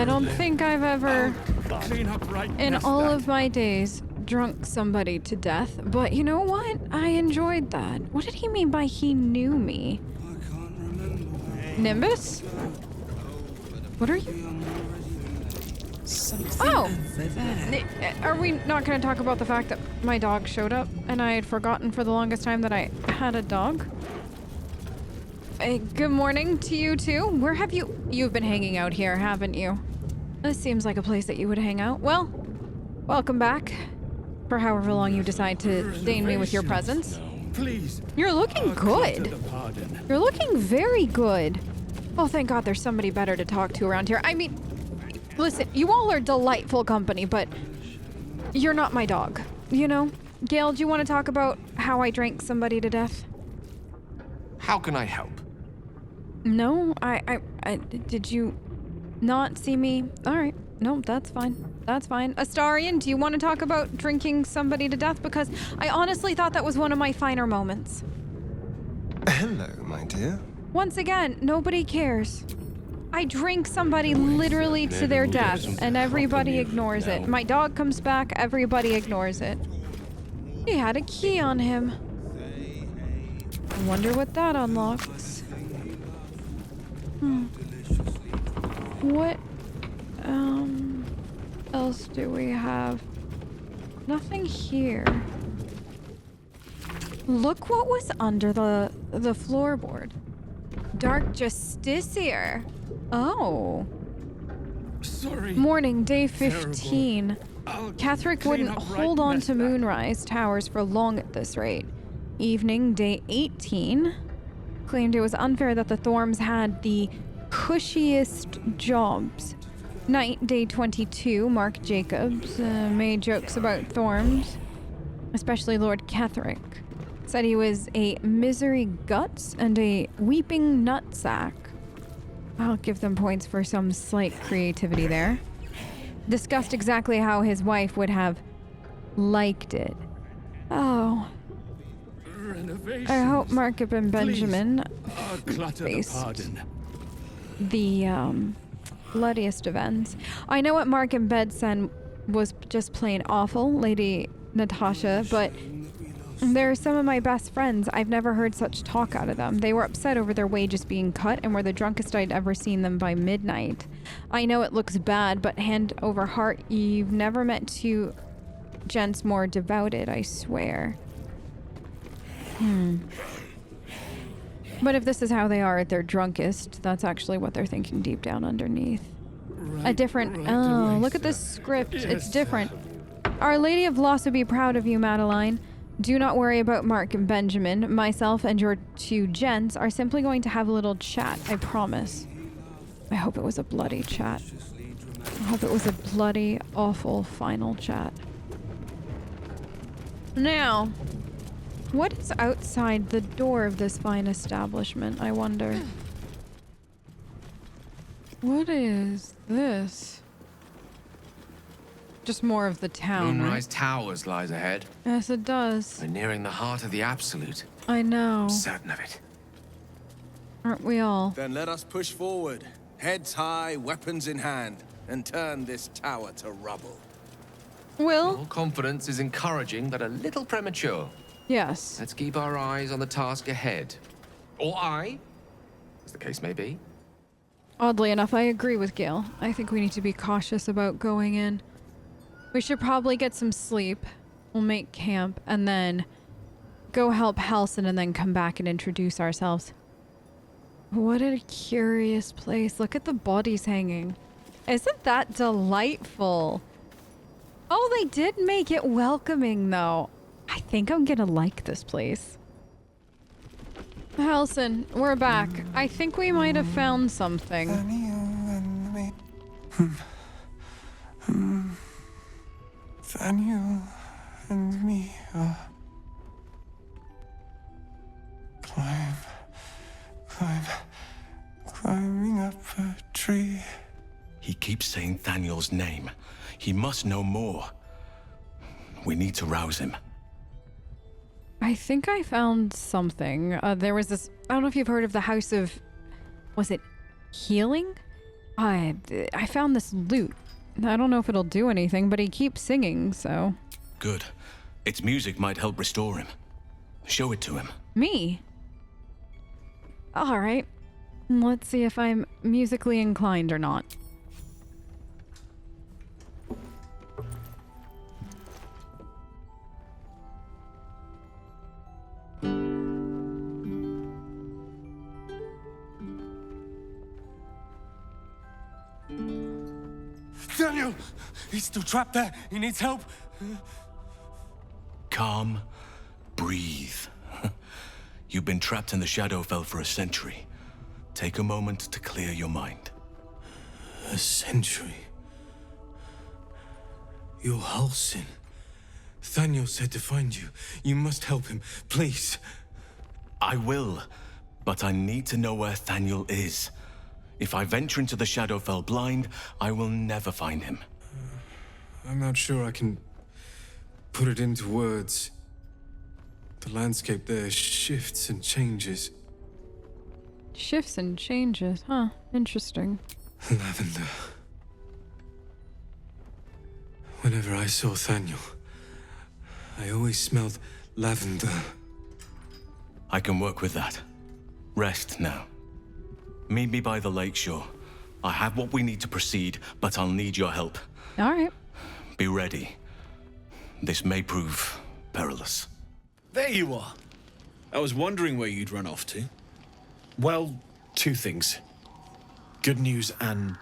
I don't think I've ever, Clean up right in nest all that. of my days, drunk somebody to death. But you know what? I enjoyed that. What did he mean by he knew me? Nimbus? What are you? Something Oh! over there. Are we not going to talk about the fact that my dog showed up and I had forgotten for the longest time that I had a dog? Good morning to you too. Where have you've been hanging out here, haven't you? This seems like a place that you would hang out. Well, welcome back. For however long you decide to deign me with your presence. Please. You're looking good. You're looking very good. Oh, thank God there's somebody better to talk to around here. I mean, listen, you all are delightful company, but you're not my dog, you know? Gale, do you want to talk about how I drank somebody to death? How can I help? No, I did you not see me? All right. No, that's fine. That's fine. Astarion, do you want to talk about drinking somebody to death? Because I honestly thought that was one of my finer moments. Hello, my dear. Once again, nobody cares. I drink somebody literally to their death, and everybody ignores it. My dog comes back, everybody ignores it. He had a key on him. I wonder what that unlocks. What else do we have? Nothing here. Look what was under the floorboard. Dark Justiciar. Oh. Sorry. Morning, day 15. Catherick wouldn't hold on to Moonrise Towers for long at this rate. Evening, day 18. Claimed it was unfair that the Thorms had the cushiest jobs. Night, day 22. Mark Jacobs made jokes about Thorms, especially Lord Catherick. Said he was a misery guts and a weeping nutsack. I'll give them points for some slight creativity there. Discussed exactly how his wife would have liked it. Oh. I hope Markup and Benjamin faced the bloodiest of ends. I know what Mark and Bedson was just plain awful, Lady Natasha, but they're some of my best friends. I've never heard such talk out of them. They were upset over their wages being cut and were the drunkest I'd ever seen them by midnight. I know it looks bad, but hand over heart, you've never met two gents more devoted, I swear. But if this is how they are at their drunkest, that's actually what they're thinking deep down underneath. A different... Oh, look at this script. It's different. Our Lady of Loss would be proud of you, Madeline. Do not worry about Mark and Benjamin. Myself and your two gents are simply going to have a little chat, I promise. I hope it was a bloody chat. I hope it was a bloody, awful final chat. Now, what is outside the door of this fine establishment, I wonder? What is this? Just more of the town, Moonrise right? Towers lies ahead. Yes, it does. We're nearing the heart of the Absolute. I know. I'm certain of it. Aren't we all? Then let us push forward, heads high, weapons in hand, and turn this tower to rubble. Will? Your confidence is encouraging, but a little premature. Yes. Let's keep our eyes on the task ahead. Or I, as the case may be. Oddly enough, I agree with Gil. I think we need to be cautious about going in. We should probably get some sleep. We'll make camp and then go help Halsin and then come back and introduce ourselves. What a curious place. Look at the bodies hanging. Isn't that delightful? Oh, they did make it welcoming though. I think I'm gonna like this place. Halsin, we're back. I think we might have found something. Daniel and me are climbing up a tree. He keeps saying Thaniel's name. He must know more. We need to rouse him. I think I found something. There was this... I don't know if you've heard of the House of... Was it Healing? I found this lute. I don't know if it'll do anything, but he keeps singing, so... Good. Its music might help restore him. Show it to him. Me? Alright. Let's see if I'm musically inclined or not. Daniel! He's still trapped there. He needs help. Calm. Breathe. You've been trapped in the Shadowfell for a century. Take a moment to clear your mind. A century? You're Halsin. Daniel said to find you. You must help him, please. I will, but I need to know where Daniel is. If I venture into the Shadowfell blind, I will never find him. I'm not sure I can put it into words. The landscape there shifts and changes. Shifts and changes, huh? Interesting. Lavender. Whenever I saw Daniel, I always smelled lavender. I can work with that. Rest now. Meet me by the lakeshore. I have what we need to proceed, but I'll need your help. All right. Be ready. This may prove perilous. There you are. I was wondering where you'd run off to. Well, two things. Good news and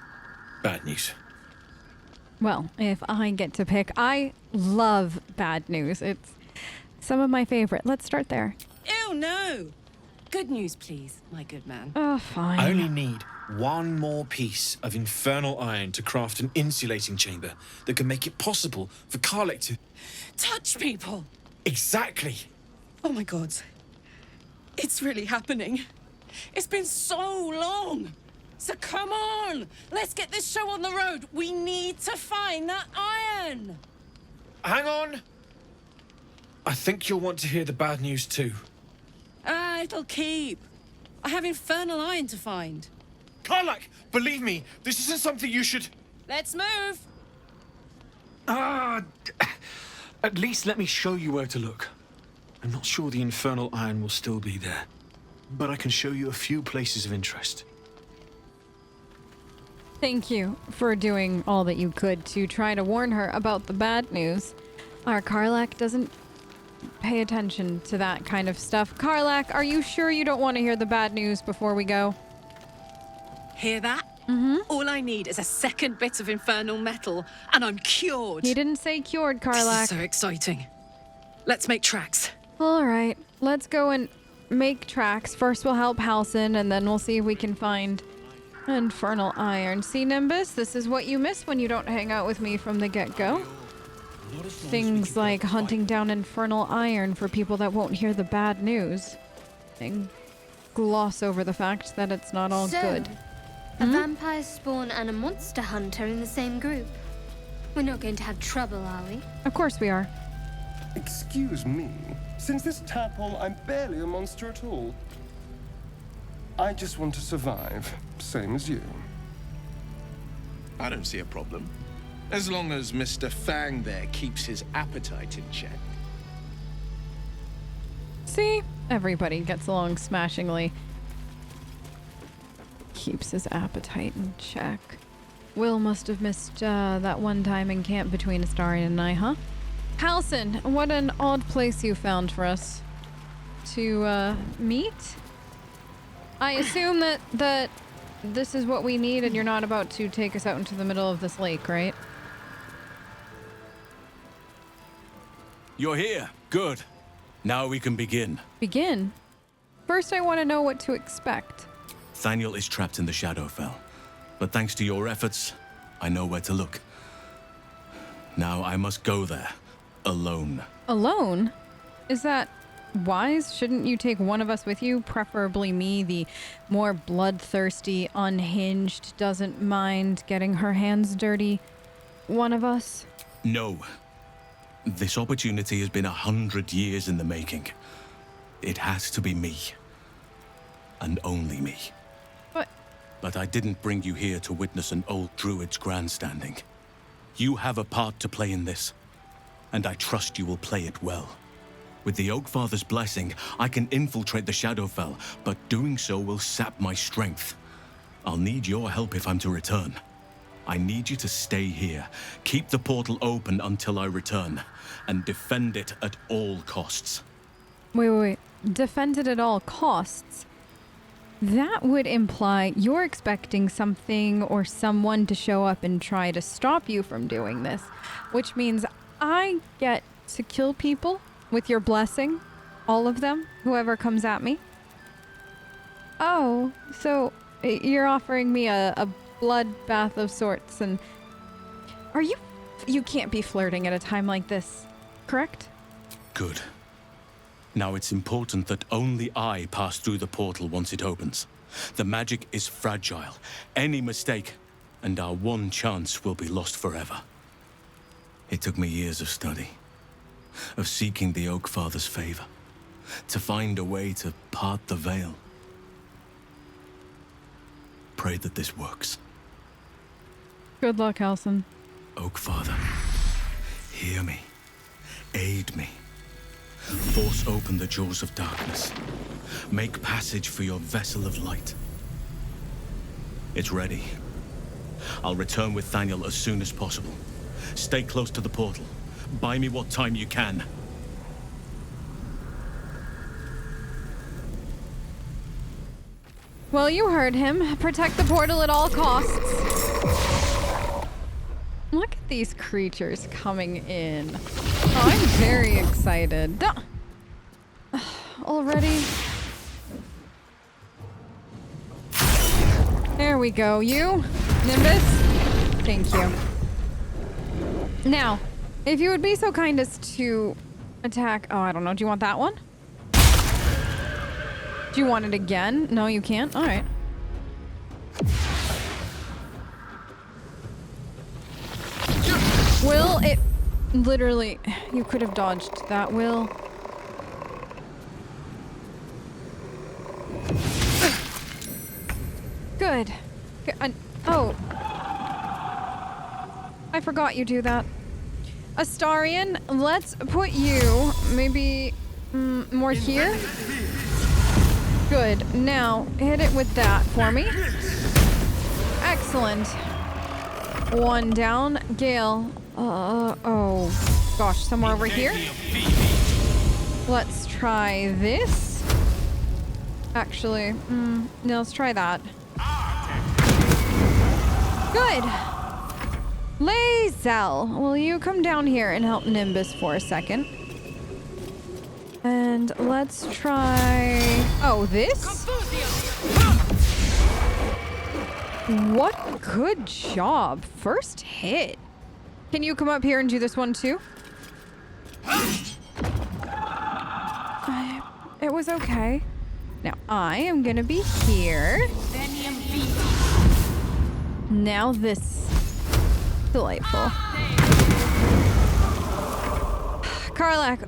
bad news. Well, if I get to pick, I love bad news. It's some of my favorite. Let's start there. Ew, no! Good news, please, my good man. Oh, fine. I only need one more piece of infernal iron to craft an insulating chamber that can make it possible for Cullagh to... Touch people! Exactly! Oh my god. It's really happening. It's been so long! So come on! Let's get this show on the road! We need to find that iron! Hang on! I think you'll want to hear the bad news too. It'll keep. I have infernal iron to find. Cullagh! Believe me, this isn't something you should... Let's move! At least let me show you where to look. I'm not sure the infernal iron will still be there, but I can show you a few places of interest. Thank you for doing all that you could to try to warn her about the bad news. Art Cullagh doesn't pay attention to that kind of stuff. Cullagh, are you sure you don't want to hear the bad news before we go? Hear that? Mm-hmm. All I need is a second bit of infernal metal, and I'm cured. He didn't say cured, This Cullagh. is so exciting. Let's make tracks. All right, let's go and make tracks. First we'll help Halsin, and then we'll see if we can find infernal iron. See, Nimbus, this is what you miss when you don't hang out with me from the get-go. Things like hunting down infernal iron for people that won't hear the bad news. And gloss over the fact that it's not all good. A vampire spawn and a monster hunter in the same group. We're not going to have trouble, are we? Of course we are. Excuse me. Since this tadpole, I'm barely a monster at all. I just want to survive, same as you. I don't see a problem. As long as Mr. Fang there keeps his appetite in check. See? Everybody gets along smashingly. Keeps his appetite in check. Will must have missed that one time in camp between Astarion and I, huh? Halsin, what an odd place you found for us to meet. I assume that this is what we need and you're not about to take us out into the middle of this lake, right? You're here. Good. Now we can begin. Begin? First I want to know what to expect. Daniel is trapped in the Shadowfell, but thanks to your efforts, I know where to look. Now I must go there, alone. Alone? Is that wise? Shouldn't you take one of us with you? Preferably me, the more bloodthirsty, unhinged, doesn't mind getting her hands dirty one of us? No. This opportunity has been 100 years in the making. It has to be me. And only me. But But I didn't bring you here to witness an old druid's grandstanding. You have a part to play in this, and I trust you will play it well. With the Oakfather's blessing, I can infiltrate the Shadowfell, but doing so will sap my strength. I'll need your help if I'm to return. I need you to stay here, keep the portal open until I return, and defend it at all costs. Wait. Defend it at all costs? That would imply you're expecting something or someone to show up and try to stop you from doing this, which means I get to kill people with your blessing, all of them, whoever comes at me. Oh, so you're offering me a bloodbath of sorts, and you can't be flirting at a time like this, correct? Good. Now it's important that only I pass through the portal once it opens. The magic is fragile. Any mistake, and our one chance will be lost forever. It took me years of study, of seeking the Oakfather's favor, to find a way to part the veil. Pray that this works. Good luck, Halsin. Oakfather, hear me. Aid me. Force open the jaws of darkness. Make passage for your vessel of light. It's ready. I'll return with Thaniel as soon as possible. Stay close to the portal. Buy me what time you can. Well, you heard him. Protect the portal at all costs. Look at these creatures coming in. Oh, I'm very excited. Duh. Already? There we go. You, Nimbus. Thank you. Now, if you would be so kind as to attack... Oh, I don't know. Do you want that one? Do you want it again? No, you can't? All right. Will, it... Literally, you could have dodged that, Will. Good. Oh. I forgot you do that. Astarion, let's put you maybe more here. Good. Now, hit it with that for me. Excellent. One down. Gale. Oh. Gosh, somewhere over here. Let's try this. Actually, no, let's try that. Good. Lae'zel, will you come down here and help Nimbus for a second? And let's try... Oh, this? What a good job. First hit. Can you come up here and do this one too? It was okay. Now I am gonna be here. Now this. Delightful. Karlach,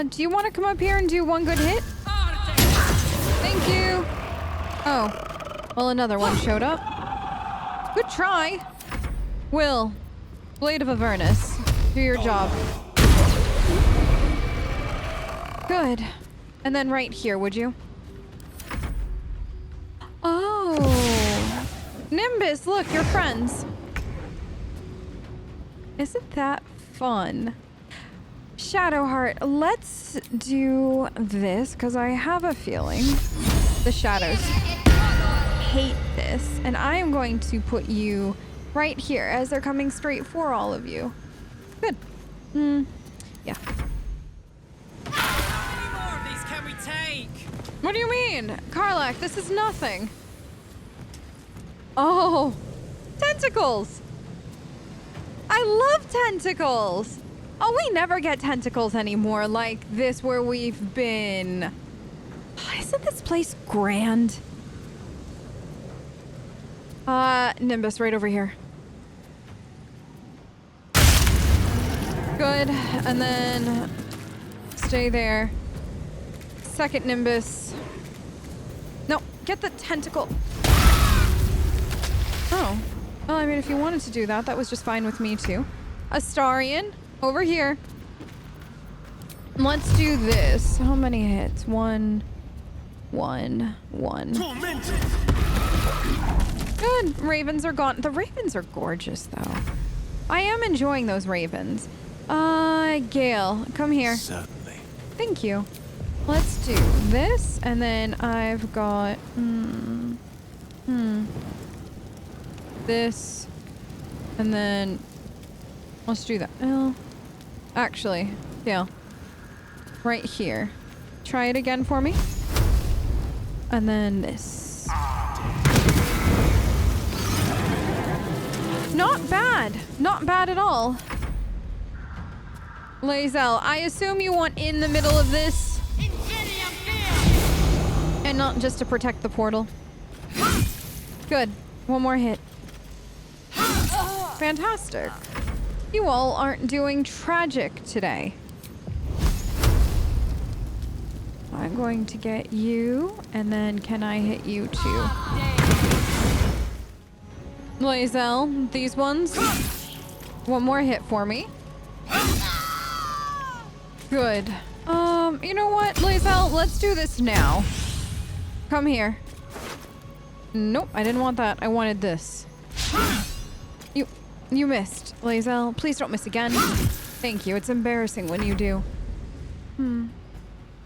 do you want to come up here and do one good hit? Thank you. Oh, well, another one showed up. Good try. Will, Blade of Avernus, do your job. Good. And then right here, would you? Oh. Nimbus, look, you're friends. Isn't that fun? Shadowheart, let's do this, because I have a feeling the shadows hate this, and I am going to put you right here as they're coming straight for all of you. Good. Yeah. How many more of these can we take? What do you mean? Karlach, this is nothing. Oh, tentacles. I love tentacles. Oh, we never get tentacles anymore like this where we've been. Isn't this place grand? Nimbus, right over here. Good, and then stay there. Second Nimbus. No, get the tentacle. Oh. Well, I mean, if you wanted to do that, that was just fine with me too. Astarion, over here. Let's do this. How many hits? 1, 1, 1. Tormented. Good. Ravens are gone. The ravens are gorgeous, though. I am enjoying those ravens. Gale, come here. Certainly. Thank you. Let's do this, and then I've got... This, and then... Let's do that. Well, actually, Gale. Right here. Try it again for me. And then this. Not bad. Not bad at all. Lae'zel, I assume you want in the middle of this. And not just to protect the portal. Good. One more hit. Fantastic. You all aren't doing tragic today. I'm going to get you, and then can I hit you too? Lae'zel, these ones. One more hit for me. Good. You know what, Lae'zel? Let's do this now. Come here. Nope, I didn't want that. I wanted this. You missed, Lae'zel. Please don't miss again. Thank you. It's embarrassing when you do.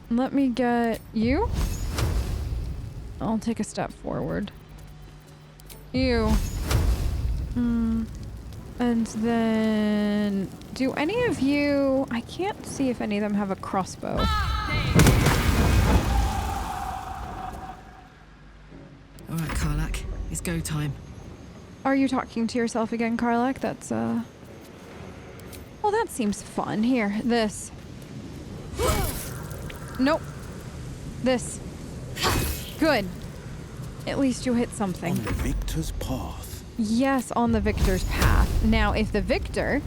Let me get you. I'll take a step forward. You. And then... Do any of you... I can't see if any of them have a crossbow. Alright, Karlach. It's go time. Are you talking to yourself again, Karlach? That's, Well, that seems fun. Here, this. Nope. This. Good. At least you hit something. On the victor's path. Yes, on the victor's path. Now, if the victor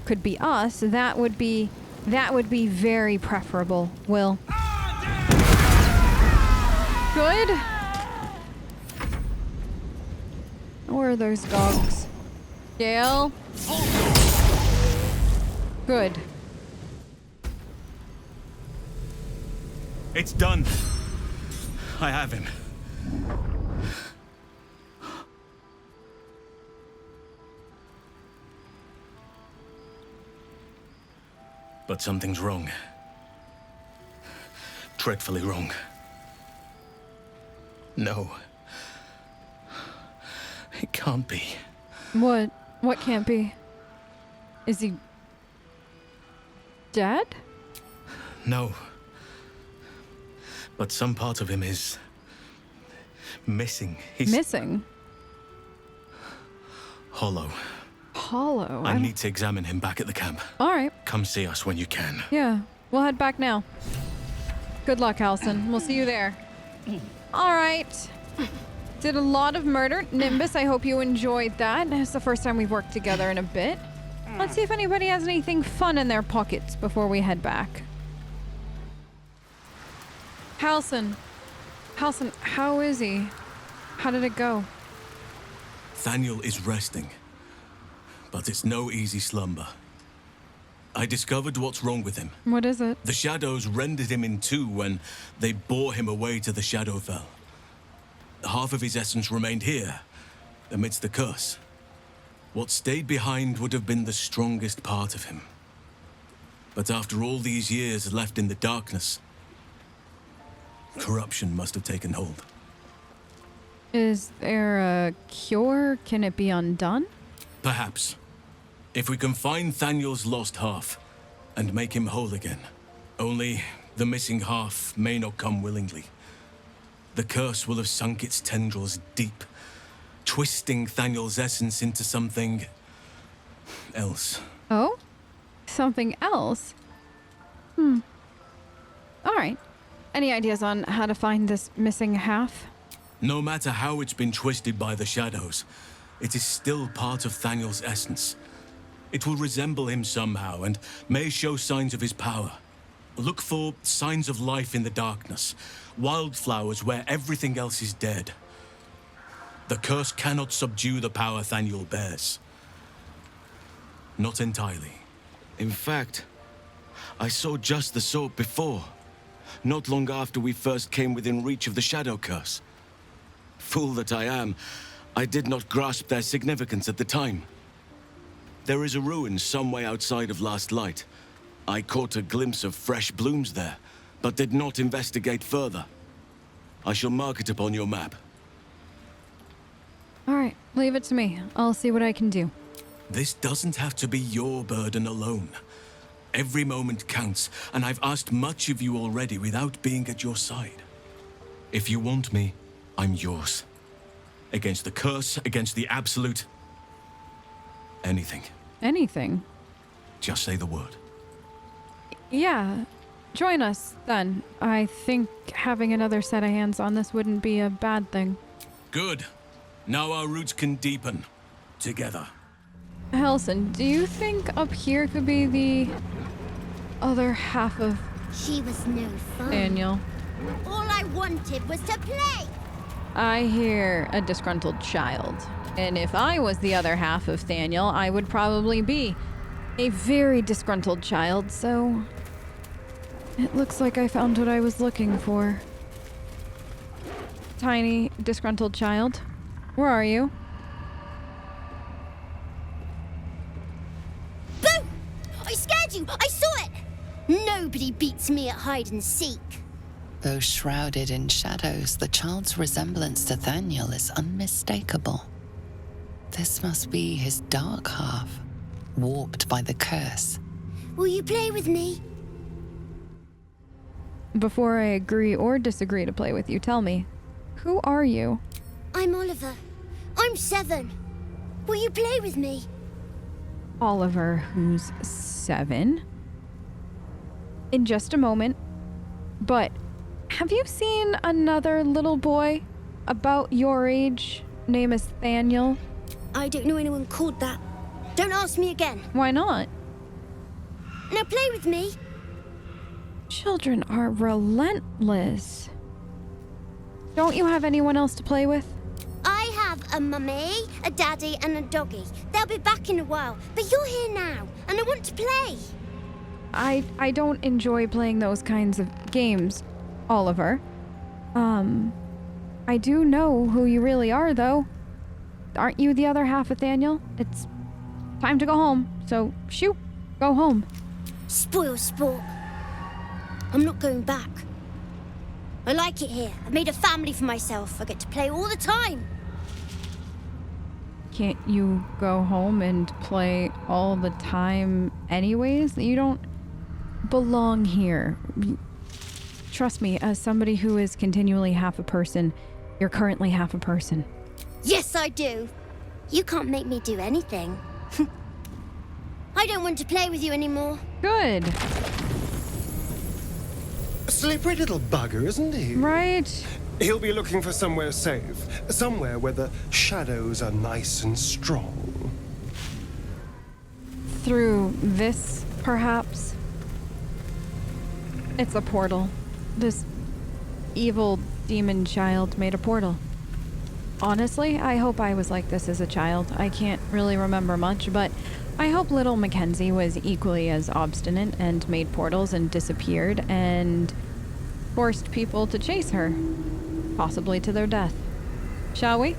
could be us, that would be very preferable, Will. Good. Where are those dogs? Gale? Good. It's done. I have him. But something's wrong. Dreadfully wrong. No. It can't be. What? What can't be? Is he... dead? No. But some part of him is... missing. He's... missing? hollow. Hollow? I need to examine him back at the camp. Alright. Come see us when you can. Yeah. We'll head back now. Good luck, Halsin. We'll see you there. Alright. Did a lot of murder. Nimbus, I hope you enjoyed that. It's the first time we've worked together in a bit. Let's see if anybody has anything fun in their pockets before we head back. Halsin. Halsin, how is he? How did it go? Thaniel is resting. But it's no easy slumber. I discovered what's wrong with him. What is it? The shadows rendered him in two when they bore him away to the Shadowfell. Half of his essence remained here, amidst the curse. What stayed behind would have been the strongest part of him. But after all these years left in the darkness, corruption must have taken hold. Is there a cure? Can it be undone? Perhaps. If we can find Thaniel's lost half and make him whole again. Only the missing half may not come willingly. The curse will have sunk its tendrils deep, twisting Thaniel's essence into something else. Oh? Something else? Alright. Any ideas on how to find this missing half? No matter how it's been twisted by the shadows, it is still part of Thaniel's essence. It will resemble him somehow and may show signs of his power. Look for signs of life in the darkness, wildflowers where everything else is dead. The curse cannot subdue the power Thaniel bears. Not entirely. In fact, I saw just the sort before. Not long after we first came within reach of the Shadow Curse. Fool that I am, I did not grasp their significance at the time. There is a ruin some way outside of Last Light. I caught a glimpse of fresh blooms there, but did not investigate further. I shall mark it upon your map. All right, leave it to me. I'll see what I can do. This doesn't have to be your burden alone. Every moment counts, and I've asked much of you already without being at your side. If you want me, I'm yours. Against the curse, against the absolute. Anything. Anything? Just say the word. Yeah. Join us, then. I think having another set of hands on this wouldn't be a bad thing. Good. Now our roots can deepen. Together. Halsin, do you think up here could be the other half of She was no fun. Daniel? All I wanted was to play. I hear a disgruntled child. And if I was the other half of Thaniel, I would probably be a very disgruntled child, so it looks like I found what I was looking for. Tiny, disgruntled child, where are you? Boo! I scared you! I saw it! Nobody beats me at hide and seek. Though shrouded in shadows, the child's resemblance to Thaniel is unmistakable. This must be his dark half, warped by the curse. Will you play with me? Before I agree or disagree to play with you, tell me, who are you? I'm Oliver. I'm 7. Will you play with me? Oliver, who's 7? In just a moment. But have you seen another little boy about your age, name is Thaniel? I don't know anyone called that. Don't ask me again. Why not? Now play with me. Children are relentless. Don't you have anyone else to play with? I have a mummy, a daddy, and a doggy. They'll be back in a while, but you're here now, and I want to play. I don't enjoy playing those kinds of games, Oliver. I do know who you really are, though. Aren't you the other half of Thaniel? It's time to go home, so shoot, go home. Spoil sport. I'm not going back. I like it here. I've made a family for myself. I get to play all the time. Can't you go home and play all the time anyways? You don't belong here. Trust me, as somebody who is continually half a person, you're currently half a person. Yes, I do. You can't make me do anything. I don't want to play with you anymore. Good. A slippery little bugger, isn't he? Right. He'll be looking for somewhere safe. Somewhere where the shadows are nice and strong. Through this, perhaps? It's a portal. This evil demon child made a portal. Honestly, I hope I was like this as a child. I can't really remember much, but I hope little Mackenzie was equally as obstinate and made portals and disappeared and forced people to chase her, possibly to their death. Shall we?